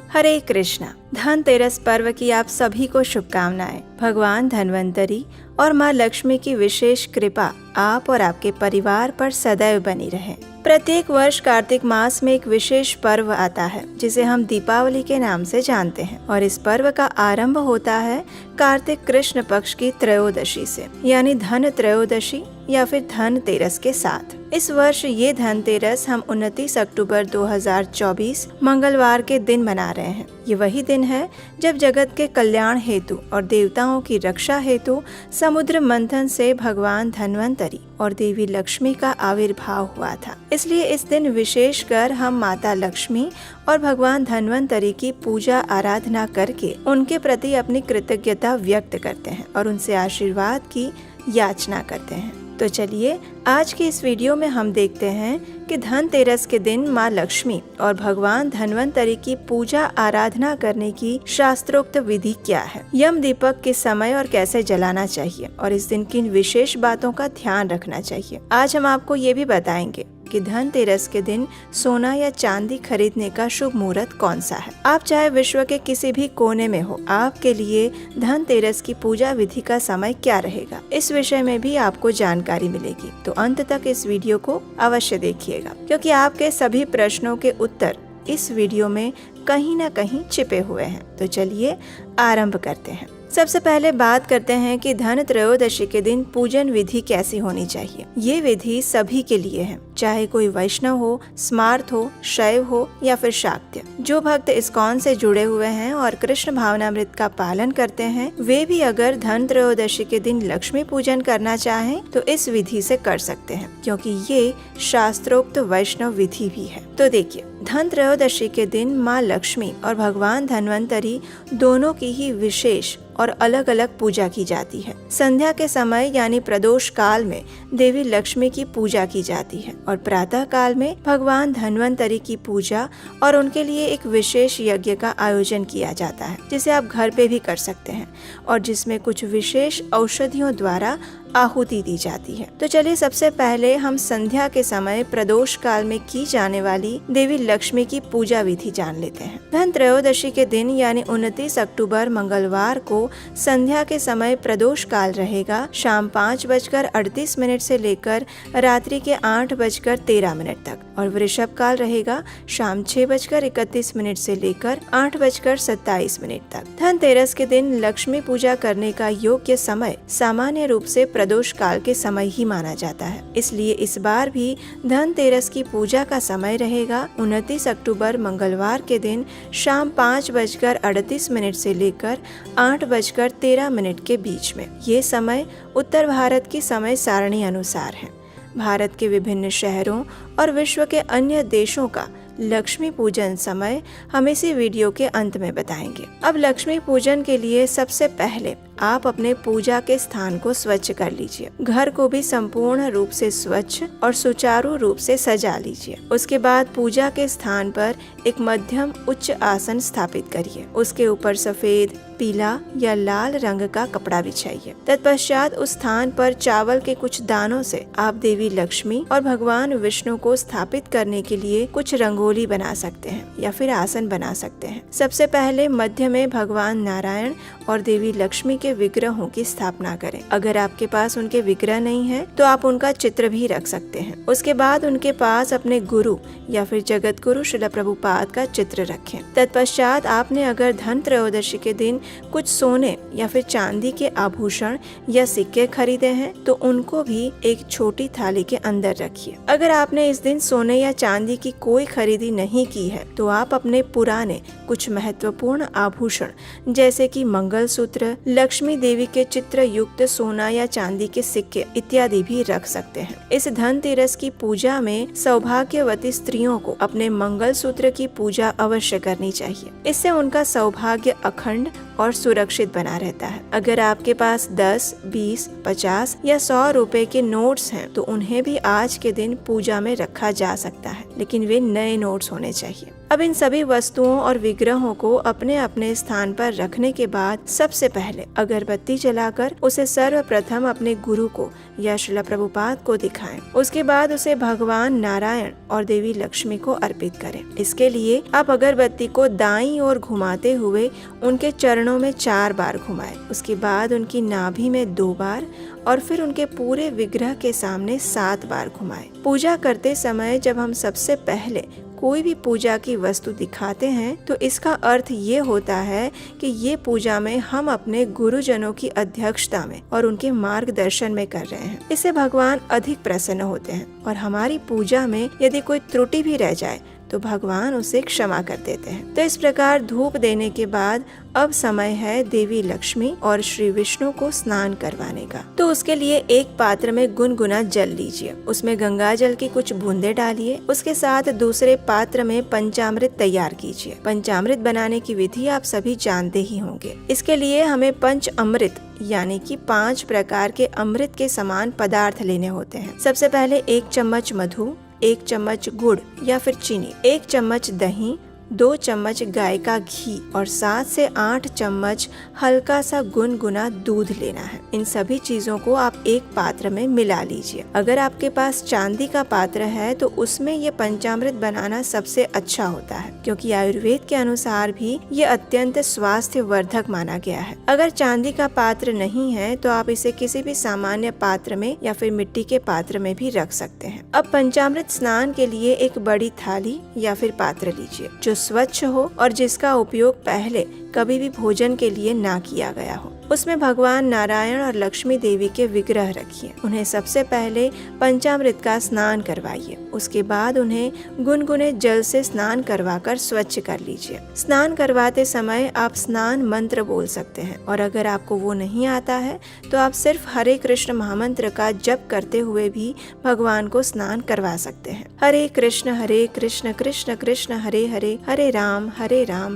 हरे कृष्णा। धनतेरस पर्व की आप सभी को शुभकामनाएं। भगवान धन्वंतरी और माँ लक्ष्मी की विशेष कृपा आप और आपके परिवार पर सदैव बनी रहे। प्रत्येक वर्ष कार्तिक मास में एक विशेष पर्व आता है जिसे हम दीपावली के नाम से जानते हैं और इस पर्व का आरंभ होता है कार्तिक कृष्ण पक्ष की त्रयोदशी से, यानी धन त्रयोदशी या फिर धनतेरस के साथ। इस वर्ष ये धनतेरस हम 29 अक्टूबर 2024 मंगलवार के दिन मना रहे हैं। ये वही दिन है जब जगत के कल्याण हेतु और देवताओं की रक्षा हेतु समुद्र मंथन से भगवान धन्वंतरी और देवी लक्ष्मी का आविर्भाव हुआ था। इसलिए इस दिन विशेषकर हम माता लक्ष्मी और भगवान धन्वंतरी की पूजा आराधना करके उनके प्रति अपनी कृतज्ञता व्यक्त करते हैं और उनसे आशीर्वाद की याचना करते हैं। तो चलिए आज की इस वीडियो में हम देखते हैं कि धनतेरस के दिन माँ लक्ष्मी और भगवान धन्वंतरी की पूजा आराधना करने की शास्त्रोक्त विधि क्या है, यम दीपक किस समय और कैसे जलाना चाहिए और इस दिन किन विशेष बातों का ध्यान रखना चाहिए। आज हम आपको ये भी बताएंगे कि धनतेरस के दिन सोना या चांदी खरीदने का शुभ मुहूर्त कौन सा है। आप चाहे विश्व के किसी भी कोने में हो, आपके लिए धनतेरस की पूजा विधि का समय क्या रहेगा, इस विषय में भी आपको जानकारी मिलेगी। तो अंत तक इस वीडियो को अवश्य देखिएगा, क्योंकि आपके सभी प्रश्नों के उत्तर इस वीडियो में कहीं न कहीं छिपे हुए हैं। तो चलिए आरंभ करते हैं। सबसे पहले बात करते हैं कि धन त्रयोदशी के दिन पूजन विधि कैसी होनी चाहिए। ये विधि सभी के लिए है, चाहे कोई वैष्णव हो, स्मार्त हो, शैव हो या फिर शाक्य। जो भक्त इस्कॉन से जुड़े हुए हैं और कृष्ण भावनामृत का पालन करते हैं, वे भी अगर धन त्रयोदशी के दिन लक्ष्मी पूजन करना चाहें तो इस विधि से कर सकते हैं, क्योंकि ये शास्त्रोक्त वैष्णव विधि भी है। तो देखिए, धन त्रयोदशी के दिन माँ लक्ष्मी और भगवान धन्वंतरी दोनों की ही विशेष और अलग अलग पूजा की जाती है। संध्या के समय यानी प्रदोष काल में देवी लक्ष्मी की पूजा की जाती है और प्रातः काल में भगवान धन्वंतरी की पूजा और उनके लिए एक विशेष यज्ञ का आयोजन किया जाता है, जिसे आप घर पे भी कर सकते हैं और जिसमें कुछ विशेष औषधियों द्वारा आहुति दी जाती है। तो चलिए सबसे पहले हम संध्या के समय प्रदोष काल में की जाने वाली देवी लक्ष्मी की पूजा विधि जान लेते हैं। धन त्रयोदशी के दिन यानी 29 अक्टूबर मंगलवार को संध्या के समय प्रदोष काल रहेगा शाम 5:38 से लेकर रात्रि के 8:13 तक, और वृषभ काल रहेगा शाम 6:31 से लेकर 8:27 तक। धनतेरस के दिन लक्ष्मी पूजा करने का योग्य समय सामान्य रूप से प्रदोष काल के समय ही माना जाता है। इसलिए इस बार भी धनतेरस की पूजा का समय रहेगा 29 अक्टूबर मंगलवार के दिन शाम 5:38 से लेकर 8:13 के बीच में। ये समय उत्तर भारत की समय सारणी अनुसार है। भारत के विभिन्न शहरों और विश्व के अन्य देशों का लक्ष्मी पूजन समय हम इसी वीडियो के अंत में बताएंगे। अब लक्ष्मी पूजन के लिए सबसे पहले आप अपने पूजा के स्थान को स्वच्छ कर लीजिए। घर को भी संपूर्ण रूप से स्वच्छ और सुचारू रूप से सजा लीजिए। उसके बाद पूजा के स्थान पर एक मध्यम उच्च आसन स्थापित करिए। उसके ऊपर सफेद, पीला या लाल रंग का कपड़ा बिछाइए। तत्पश्चात उस स्थान पर चावल के कुछ दानों से आप देवी लक्ष्मी और भगवान विष्णु को स्थापित करने के लिए कुछ रंगोली बना सकते हैं या फिर आसन बना सकते हैं। सबसे पहले मध्य में भगवान नारायण और देवी लक्ष्मी के विग्रहों की स्थापना करें। अगर आपके पास उनके विग्रह नहीं है तो आप उनका चित्र भी रख सकते हैं। उसके बाद उनके पास अपने गुरु या फिर जगत गुरु श्रील प्रभुपाद का चित्र रखें। तत्पश्चात आपने अगर धन त्रयोदशी के दिन कुछ सोने या फिर चांदी के आभूषण या सिक्के खरीदे हैं तो उनको भी एक छोटी थाली के अंदर रखिए। अगर आपने इस दिन सोने या चांदी की कोई खरीदी नहीं की है तो आप अपने पुराने कुछ महत्वपूर्ण आभूषण जैसे कि मंगलसूत्र, लक्ष्मी देवी के चित्र युक्त सोना या चांदी के सिक्के इत्यादि भी रख सकते हैं। इस धनतेरस की पूजा में सौभाग्यवती स्त्रियों को अपने मंगलसूत्र की पूजा अवश्य करनी चाहिए। इससे उनका सौभाग्य अखंड और सुरक्षित बना रहता है। अगर आपके पास 10, 20, 50 या 100 रुपए के नोट्स हैं तो उन्हें भी आज के दिन पूजा में रखा जा सकता है, लेकिन वे नए नोट्स होने चाहिए। अब इन सभी वस्तुओं और विग्रहों को अपने अपने स्थान पर रखने के बाद सबसे पहले अगरबत्ती जलाकर उसे सर्वप्रथम अपने गुरु को या श्रील प्रभुपाद को दिखाएं। उसके बाद उसे भगवान नारायण और देवी लक्ष्मी को अर्पित करें। इसके लिए आप अगरबत्ती को दाईं ओर घुमाते हुए उनके चरणों में 4 बार घुमाएं। उसके बाद उनकी नाभि में 2 बार और फिर उनके पूरे विग्रह के सामने 7 बार घुमाएं। पूजा करते समय जब हम सबसे पहले कोई भी पूजा की वस्तु दिखाते हैं तो इसका अर्थ ये होता है कि ये पूजा में हम अपने गुरुजनों की अध्यक्षता में और उनके मार्गदर्शन में कर रहे हैं। इससे भगवान अधिक प्रसन्न होते हैं और हमारी पूजा में यदि कोई त्रुटि भी रह जाए तो भगवान उसे क्षमा कर देते हैं। तो इस प्रकार धूप देने के बाद अब समय है देवी लक्ष्मी और श्री विष्णु को स्नान करवाने का। तो उसके लिए एक पात्र में गुनगुना जल लीजिए, उसमें गंगा जल की कुछ बूंदे डालिए। उसके साथ दूसरे पात्र में पंचामृत तैयार कीजिए। पंचामृत बनाने की विधि आप सभी जानते ही होंगे। इसके लिए हमें पंच अमृत यानी कि 5 प्रकार के अमृत के समान पदार्थ लेने होते हैं। सबसे पहले 1 चम्मच मधु, 1 चम्मच गुड़ या फिर चीनी, 1 चम्मच दही, 2 चम्मच गाय का घी और 7 से 8 चम्मच हल्का सा गुनगुना दूध लेना है। इन सभी चीजों को आप एक पात्र में मिला लीजिए। अगर आपके पास चांदी का पात्र है तो उसमें ये पंचामृत बनाना सबसे अच्छा होता है, क्योंकि आयुर्वेद के अनुसार भी ये अत्यंत स्वास्थ्य वर्धक माना गया है। अगर चांदी का पात्र नहीं है तो आप इसे किसी भी सामान्य पात्र में या फिर मिट्टी के पात्र में भी रख सकते हैं। अब पंचामृत स्नान के लिए एक बड़ी थाली या फिर पात्र लीजिए जो स्वच्छ हो और जिसका उपयोग पहले कभी भी भोजन के लिए ना किया गया हो। उसमें भगवान नारायण और लक्ष्मी देवी के विग्रह रखिए। उन्हें सबसे पहले पंचामृत का स्नान करवाइए। उसके बाद उन्हें गुनगुने जल से स्नान करवाकर स्वच्छ कर लीजिए। स्नान करवाते समय आप स्नान मंत्र बोल सकते हैं और अगर आपको वो नहीं आता है तो आप सिर्फ हरे कृष्ण महामंत्र का जप करते हुए भी भगवान को स्नान करवा सकते हैं। हरे कृष्ण कृष्ण कृष्ण हरे हरे, हरे राम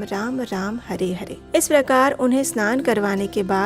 राम राम हरे हरे। इस प्रकार उन्हें स्नान करवाने के बाद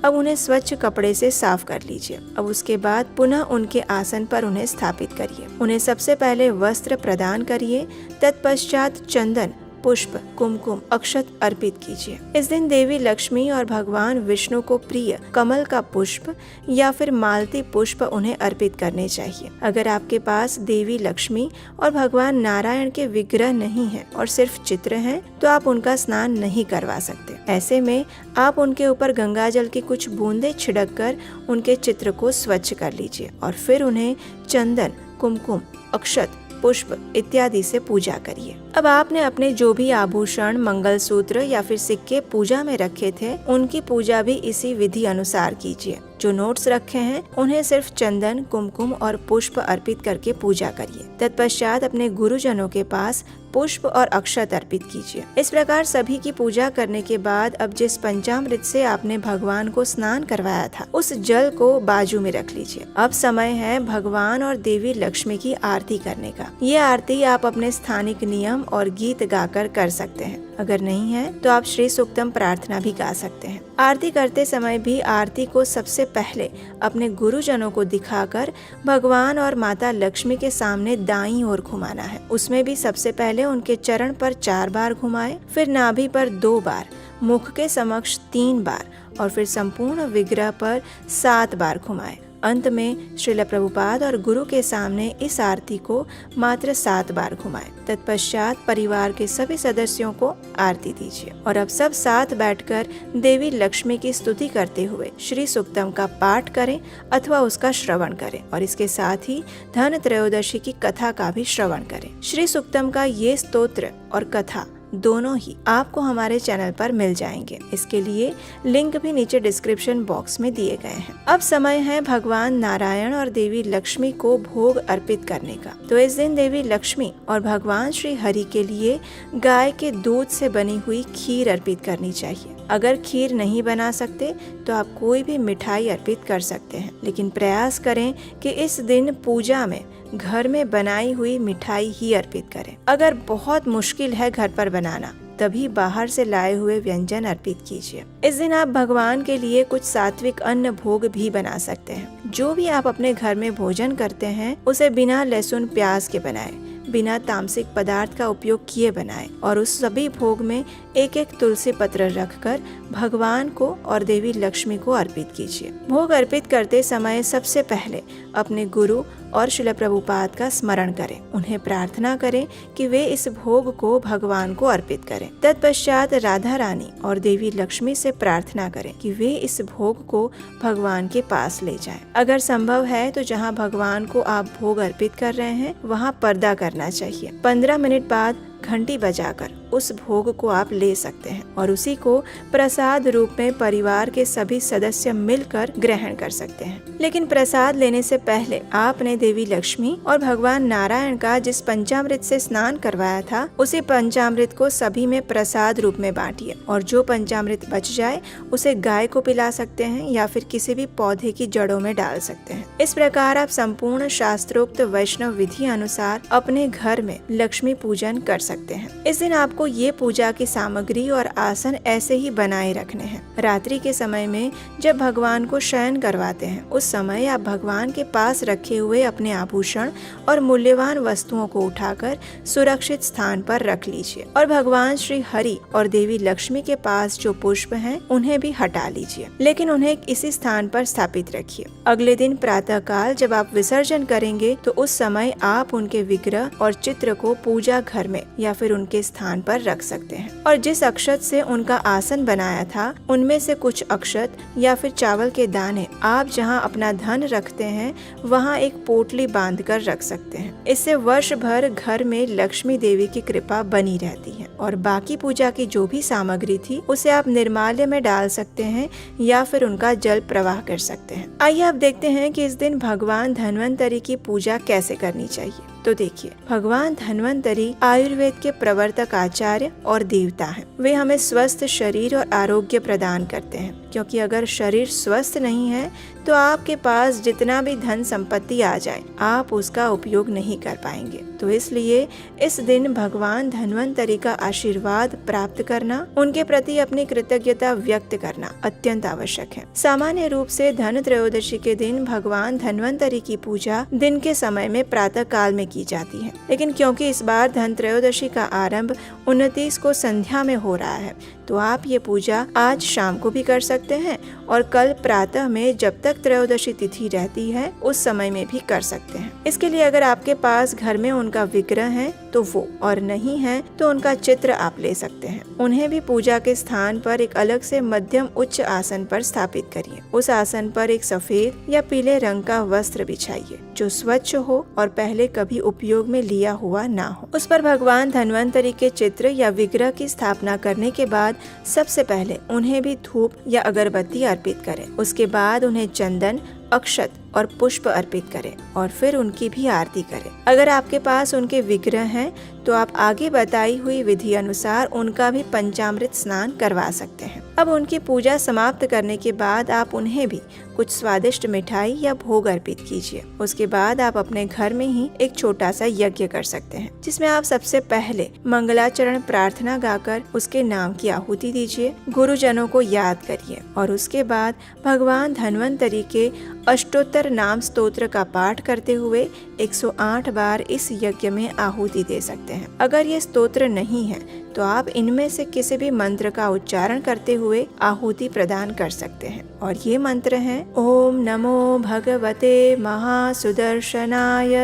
अब उन्हें स्वच्छ कपड़े से साफ कर लीजिए। अब उसके बाद पुनः उनके आसन पर उन्हें स्थापित करिए। उन्हें सबसे पहले वस्त्र प्रदान करिए, तत्पश्चात चंदन, पुष्प, कुमकुम, अक्षत अर्पित कीजिए। इस दिन देवी लक्ष्मी और भगवान विष्णु को प्रिय कमल का पुष्प या फिर मालती पुष्प उन्हें अर्पित करने चाहिए। अगर आपके पास देवी लक्ष्मी और भगवान नारायण के विग्रह नहीं है और सिर्फ चित्र हैं, तो आप उनका स्नान नहीं करवा सकते। ऐसे में आप उनके ऊपर गंगा जल की कुछ बूंदे छिड़क कर उनके चित्र को स्वच्छ कर लीजिए और फिर उन्हें चंदन, कुमकुम, अक्षत, पुष्प इत्यादि से पूजा करिए। अब आपने अपने जो भी आभूषण, मंगलसूत्र या फिर सिक्के पूजा में रखे थे, उनकी पूजा भी इसी विधि अनुसार कीजिए। जो नोट्स रखे हैं उन्हें सिर्फ चंदन, कुमकुम और पुष्प अर्पित करके पूजा करिए। तत्पश्चात अपने गुरुजनों के पास पुष्प और अक्षत अर्पित कीजिए। इस प्रकार सभी की पूजा करने के बाद अब जिस पंचामृत से आपने भगवान को स्नान करवाया था, उस जल को बाजू में रख लीजिए। अब समय है भगवान और देवी लक्ष्मी की आरती करने का। ये आरती आप अपने स्थानिक नियम और गीत गाकर कर सकते हैं। अगर नहीं है तो आप श्री सूक्तम प्रार्थना भी गा सकते हैं। आरती करते समय भी आरती को सबसे पहले अपने गुरुजनों को दिखाकर भगवान और माता लक्ष्मी के सामने दाईं ओर घुमाना है। उसमें भी सबसे पहले उनके चरण पर 4 बार घुमाए, फिर नाभि पर 2 बार, मुख के समक्ष 3 बार और फिर संपूर्ण विग्रह पर 7 बार घुमाए। अंत में श्रील प्रभुपाद और गुरु के सामने इस आरती को मात्र 7 बार घुमाएं। तत्पश्चात परिवार के सभी सदस्यों को आरती दीजिए और अब सब साथ बैठकर देवी लक्ष्मी की स्तुति करते हुए श्री सूक्तम का पाठ करें अथवा उसका श्रवण करें और इसके साथ ही धन त्रयोदशी की कथा का भी श्रवण करें। श्री सूक्तम का ये स्तोत्र और कथा दोनों ही आपको हमारे चैनल पर मिल जाएंगे। इसके लिए लिंक भी नीचे डिस्क्रिप्शन बॉक्स में दिए गए हैं। अब समय है भगवान नारायण और देवी लक्ष्मी को भोग अर्पित करने का। तो इस दिन देवी लक्ष्मी और भगवान श्री हरि के लिए गाय के दूध से बनी हुई खीर अर्पित करनी चाहिए। अगर खीर नहीं बना सकते तो आप कोई भी मिठाई अर्पित कर सकते हैं, लेकिन प्रयास करें कि इस दिन पूजा में घर में बनाई हुई मिठाई ही अर्पित करें। अगर बहुत मुश्किल है घर पर बनाना तभी बाहर से लाए हुए व्यंजन अर्पित कीजिए। इस दिन आप भगवान के लिए कुछ सात्विक अन्न भोग भी बना सकते हैं। जो भी आप अपने घर में भोजन करते हैं उसे बिना लहसुन प्याज के बनाएं, बिना तामसिक पदार्थ का उपयोग किए बनाएं और उस सभी भोग में एक एक तुलसी पत्र रखकर भगवान को और देवी लक्ष्मी को अर्पित कीजिए। भोग अर्पित करते समय सबसे पहले अपने गुरु और श्रील प्रभुपाद का स्मरण करें। उन्हें प्रार्थना करें कि वे इस भोग को भगवान को अर्पित करें। तत्पश्चात राधा रानी और देवी लक्ष्मी से प्रार्थना करें कि वे इस भोग को भगवान के पास ले जाएं। अगर संभव है तो जहां भगवान को आप भोग अर्पित कर रहे हैं वहां पर्दा करना चाहिए। 15 मिनट बाद घंटी बजाकर उस भोग को आप ले सकते हैं और उसी को प्रसाद रूप में परिवार के सभी सदस्य मिलकर ग्रहण कर सकते हैं। लेकिन प्रसाद लेने से पहले आपने देवी लक्ष्मी और भगवान नारायण का जिस पंचामृत से स्नान करवाया था उसी पंचामृत को सभी में प्रसाद रूप में बांटिए और जो पंचामृत बच जाए उसे गाय को पिला सकते हैं या फिर किसी भी पौधे की जड़ों में डाल सकते हैं। इस प्रकार आप संपूर्ण शास्त्रोक्त वैष्णव विधि अनुसार अपने घर में लक्ष्मी पूजन कर सकते हैं। इस दिन आपको ये पूजा की सामग्री और आसन ऐसे ही बनाए रखने हैं। रात्रि के समय में जब भगवान को शयन करवाते हैं उस समय आप भगवान के पास रखे हुए अपने आभूषण और मूल्यवान वस्तुओं को उठाकर सुरक्षित स्थान पर रख लीजिए और भगवान श्री हरि और देवी लक्ष्मी के पास जो पुष्प हैं उन्हें भी हटा लीजिए, लेकिन उन्हें इसी स्थान पर स्थापित रखिए। अगले दिन प्रातः काल जब आप विसर्जन करेंगे तो उस समय आप उनके विग्रह और चित्र को पूजा घर में या फिर उनके स्थान पर रख सकते हैं और जिस अक्षत से उनका आसन बनाया था उनमें से कुछ अक्षत या फिर चावल के दाने आप जहां अपना धन रखते हैं वहां एक पोटली बांधकर रख सकते हैं। इससे वर्ष भर घर में लक्ष्मी देवी की कृपा बनी रहती है और बाकी पूजा की जो भी सामग्री थी उसे आप निर्माल्य में डाल सकते हैं या फिर उनका जल प्रवाह कर सकते हैं। आइए अब देखते हैं कि इस दिन भगवान धन्वंतरी की पूजा कैसे करनी चाहिए। तो देखिए, भगवान धन्वंतरी आयुर्वेद के प्रवर्तक आचार्य और देवता हैं। वे हमें स्वस्थ शरीर और आरोग्य प्रदान करते हैं, क्योंकि अगर शरीर स्वस्थ नहीं है तो आपके पास जितना भी धन संपत्ति आ जाए आप उसका उपयोग नहीं कर पाएंगे। तो इसलिए इस दिन भगवान धन्वंतरी का आशीर्वाद प्राप्त करना, उनके प्रति अपनी कृतज्ञता व्यक्त करना अत्यंत आवश्यक है। सामान्य रूप से धन त्रयोदशी के दिन भगवान धन्वंतरी की पूजा दिन के समय में प्रातः काल में की जाती है, लेकिन क्योंकि इस बार धन त्रयोदशी का आरंभ 29 को संध्या में हो रहा है तो आप ये पूजा आज शाम को भी कर सकते हैं और कल प्रातः में जब तक त्रयोदशी तिथि रहती है उस समय में भी कर सकते हैं। इसके लिए अगर आपके पास घर में उनका विग्रह है तो वो, और नहीं है तो उनका चित्र आप ले सकते हैं। उन्हें भी पूजा के स्थान पर एक अलग से मध्यम उच्च आसन पर स्थापित करिए। उस आसन पर एक सफेद या पीले रंग का वस्त्र बिछाइए जो स्वच्छ हो और पहले कभी उपयोग में लिया हुआ ना हो। उस पर भगवान धन्वंतरी के चित्र या विग्रह की स्थापना करने के बाद सबसे पहले उन्हें भी धूप या अगरबत्ती अर्पित करें। उसके बाद उन्हें चंदन, अक्षत और पुष्प अर्पित करें और फिर उनकी भी आरती करें। अगर आपके पास उनके विग्रह हैं तो आप आगे बताई हुई विधि अनुसार उनका भी पंचामृत स्नान करवा सकते हैं। अब उनकी पूजा समाप्त करने के बाद आप उन्हें भी कुछ स्वादिष्ट मिठाई या भोग अर्पित कीजिए। उसके बाद आप अपने घर में ही एक छोटा सा यज्ञ कर सकते हैं, जिसमें आप सबसे पहले मंगलाचरण प्रार्थना गाकर उसके नाम की आहुति दीजिए, गुरुजनों को याद करिए और उसके बाद भगवान धन्वंतरी के अष्टोत्तर नाम स्तोत्र का पाठ करते हुए 108 बार इस यज्ञ में आहुति दे सकते हैं। अगर ये स्तोत्र नहीं है तो आप इनमें से किसी भी मंत्र का उच्चारण करते हुए आहुति प्रदान कर सकते हैं और ये मंत्र हैं: ओम नमो भगवते महासुदर्शनाय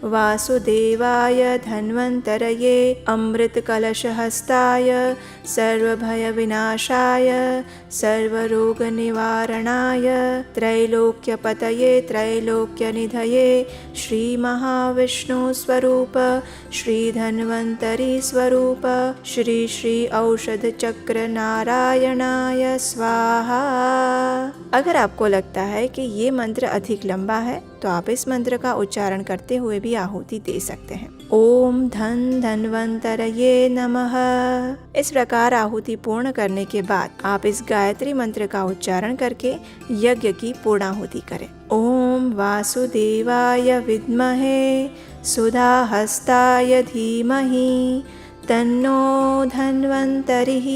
वासुदेवाय धन्वंतरये अमृत कलश हस्ताय सर्वभय विनाशाय सर्वरोग निवारणाय त्रैलोक्यपतये त्रैलोक्य निधये श्री महाविष्णु स्वरूप श्री धन्वंतरी स्वरूप श्री श्री औषध चक्र नारायणाय स्वाहा। अगर आपको लगता है कि ये मंत्र अधिक लंबा है तो आप इस मंत्र का उच्चारण करते हुए भी आहुति दे सकते हैं। ओम धन धन्वंतरये नमः। इस प्रकार आहुति पूर्ण करने के बाद आप इस गायत्री मंत्र का उच्चारण करके यज्ञ की पूर्णाहुति करें। ओम वासुदेवाय विद्महे सुधाहस्ताय धीमहि तन्नो धन्वन्तरिः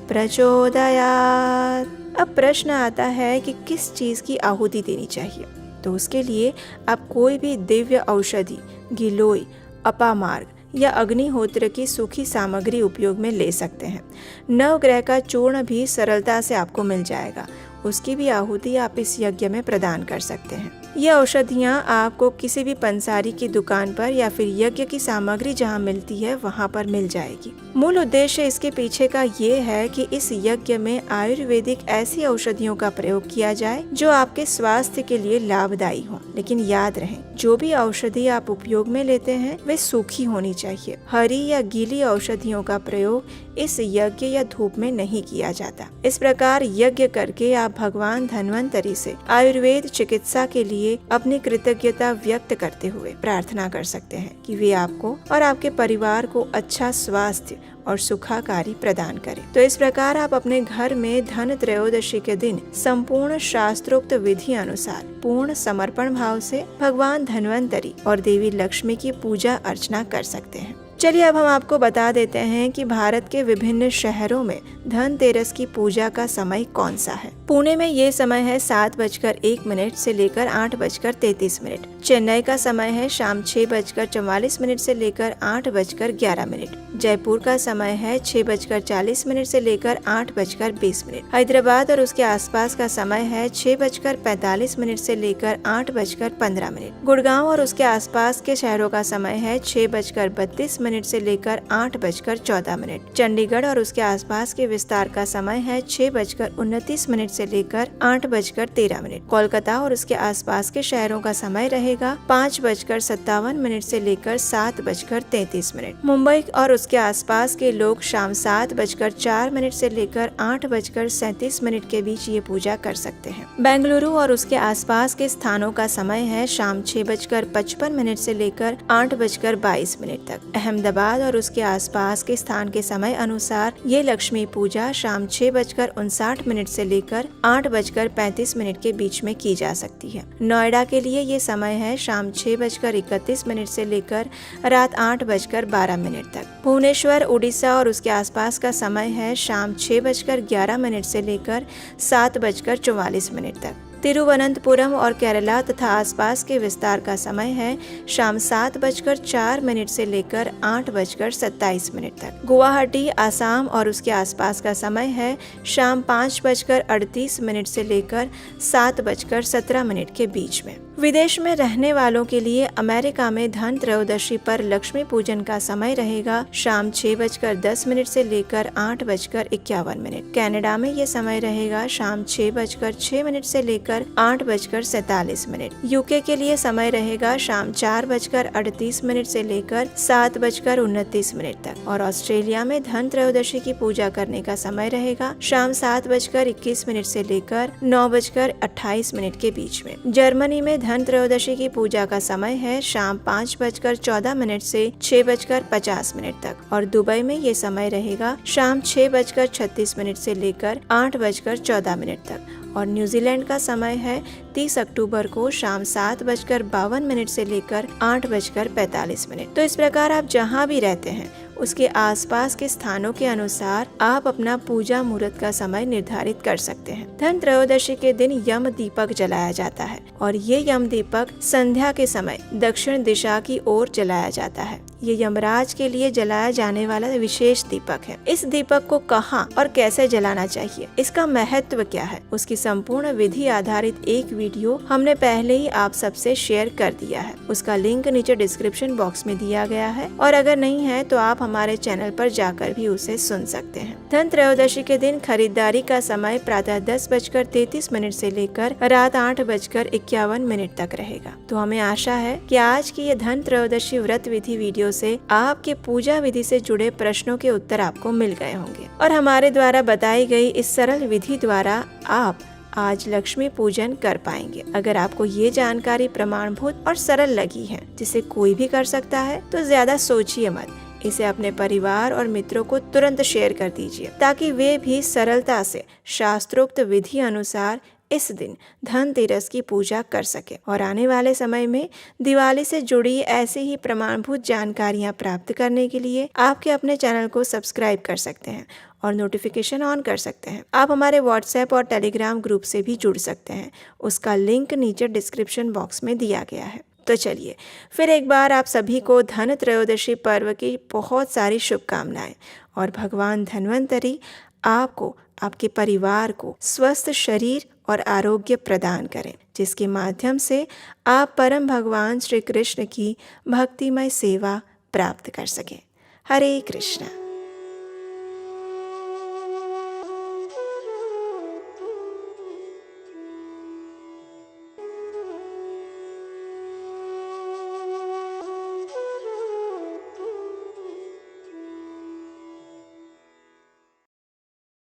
प्रचोदयात्। अब प्रश्न आता है कि किस चीज़ की आहुति देनी चाहिए। तो उसके लिए आप कोई भी दिव्य औषधि, गिलोय, अपामार्ग या अग्निहोत्र की सूखी सामग्री उपयोग में ले सकते हैं। नवग्रह का चूर्ण भी सरलता से आपको मिल जाएगा, उसकी भी आहुति आप इस यज्ञ में प्रदान कर सकते हैं। ये औषधियाँ आपको किसी भी पंसारी की दुकान पर या फिर यज्ञ की सामग्री जहाँ मिलती है वहाँ पर मिल जाएगी। मूल उद्देश्य इसके पीछे का ये है कि इस यज्ञ में आयुर्वेदिक ऐसी औषधियों का प्रयोग किया जाए जो आपके स्वास्थ्य के लिए लाभदायी हो। लेकिन याद रहे, जो भी औषधि आप उपयोग में लेते हैं वे सूखी होनी चाहिए। हरी या गीली औषधियों का प्रयोग इस यज्ञ या धूप में नहीं किया जाता। इस प्रकार यज्ञ करके आप भगवान धन्वंतरि से आयुर्वेद चिकित्सा के लिए अपनी कृतज्ञता व्यक्त करते हुए प्रार्थना कर सकते हैं कि वे आपको और आपके परिवार को अच्छा स्वास्थ्य और सुखाकारी प्रदान करें। तो इस प्रकार आप अपने घर में धन त्रयोदशी के दिन संपूर्ण शास्त्रोक्त विधि अनुसार पूर्ण समर्पण भाव से भगवान धन्वंतरि और देवी लक्ष्मी की पूजा अर्चना कर सकते हैं। चलिए अब हम आपको बता देते हैं कि भारत के विभिन्न शहरों में धनतेरस की पूजा का समय कौन सा है। पुणे में ये समय है 7:01 से लेकर 8:33। चेन्नई का समय है शाम 6:44 से लेकर 8:11। जयपुर का समय है 6:40 से लेकर 8:20। हैदराबाद और उसके आसपास का समय है 6:45 से लेकर 8:15। गुड़गांव और उसके आसपास के शहरों का समय है 6:32 से लेकर 8:14। चंडीगढ़ और उसके आसपास के विस्तार का समय है 6:29 से लेकर 8:13। कोलकाता और उसके आसपास के शहरों का समय रहेगा 5:57 से लेकर 7:33। मुंबई और उसके आसपास के लोग शाम 7:04 से लेकर 8:37 के बीच ये पूजा कर सकते हैं। बेंगलुरु और उसके आसपास के स्थानों का समय है शाम 6:55 से लेकर 8:22 तक। अहमदाबाद और उसके आसपास के स्थान के समय अनुसार ये लक्ष्मी पूजा शाम 6:59 से लेकर 8:35 के बीच में की जा सकती है। नोएडा के लिए ये समय है शाम 6:31 से लेकर रात 8:12 तक। भुवनेश्वर, उड़ीसा और उसके आसपास का समय है शाम 6:11 से लेकर 7:44 तक। तिरुवनंतपुरम और केरला तथा आसपास के विस्तार का समय है शाम 7:04 से लेकर 8:27 तक। गुवाहाटी, आसाम और उसके आसपास का समय है शाम 5:38 से लेकर 7:17 के बीच में। विदेश में रहने वालों के लिए अमेरिका में धन त्रयोदशी पर लक्ष्मी पूजन का समय रहेगा शाम 6:10 से लेकर 8:51। कनाडा में ये समय रहेगा शाम 6:06 से लेकर 8:47। यूके के लिए समय रहेगा शाम 4:38 से लेकर 7:29 तक। और ऑस्ट्रेलिया में धन त्रयोदशी की पूजा करने का समय रहेगा शाम 7:21 से लेकर 9:28 के बीच में। जर्मनी में धन त्रयोदशी की पूजा का समय है शाम 5:14 से 6:50 तक। और दुबई में ये समय रहेगा शाम 6:36 से लेकर 8:14 तक। और न्यूजीलैंड का समय है 30 अक्टूबर को शाम 7:52 से लेकर 8:45। तो इस प्रकार आप जहाँ भी रहते हैं उसके आसपास के स्थानों के अनुसार आप अपना पूजा मुहूर्त का समय निर्धारित कर सकते हैं। धन त्रयोदशी के दिन यम दीपक जलाया जाता है और ये यम दीपक संध्या के समय दक्षिण दिशा की ओर जलाया जाता है। ये यमराज के लिए जलाया जाने वाला विशेष दीपक है। इस दीपक को कहाँ और कैसे जलाना चाहिए, इसका महत्व क्या है, उसकी संपूर्ण विधि आधारित एक वीडियो हमने पहले ही आप सबसे शेयर कर दिया है। उसका लिंक नीचे डिस्क्रिप्शन बॉक्स में दिया गया है और अगर नहीं है तो आप हमारे चैनल पर जाकर भी उसे सुन सकते हैं। धन त्रयोदशी के दिन खरीदारी का समय प्रातः 10:33 से लेकर रात 8:51 तक रहेगा। तो हमें आशा है कि आज की ये धन त्रयोदशी व्रत विधि वीडियो से आपके पूजा विधि से जुड़े प्रश्नों के उत्तर आपको मिल गए होंगे और हमारे द्वारा बताई गई इस सरल विधि द्वारा आप आज लक्ष्मी पूजन कर पाएंगे। अगर आपको ये जानकारी प्रमाणभूत और सरल लगी है जिसे कोई भी कर सकता है तो ज्यादा सोचिए मत, इसे अपने परिवार और मित्रों को तुरंत शेयर कर दीजिए ताकि वे भी सरलता से शास्त्रोक्त विधि अनुसार इस दिन धनतेरस की पूजा कर सकें और आने वाले समय में दिवाली से जुड़ी ऐसी ही प्रमाणभूत जानकारियां प्राप्त करने के लिए आपके अपने चैनल को सब्सक्राइब कर सकते हैं और नोटिफिकेशन ऑन कर सकते हैं। आप हमारे व्हाट्सएप और टेलीग्राम ग्रुप से भी जुड़ सकते हैं, उसका लिंक नीचे डिस्क्रिप्शन बॉक्स में दिया गया है। तो चलिए फिर एक बार आप सभी को धन त्रयोदशी पर्व की बहुत सारी शुभकामनाएं और भगवान धन्वंतरी आपको, आपके परिवार को स्वस्थ शरीर और आरोग्य प्रदान करें, जिसके माध्यम से आप परम भगवान श्री कृष्ण की भक्तिमय सेवा प्राप्त कर सकें। हरे कृष्णा।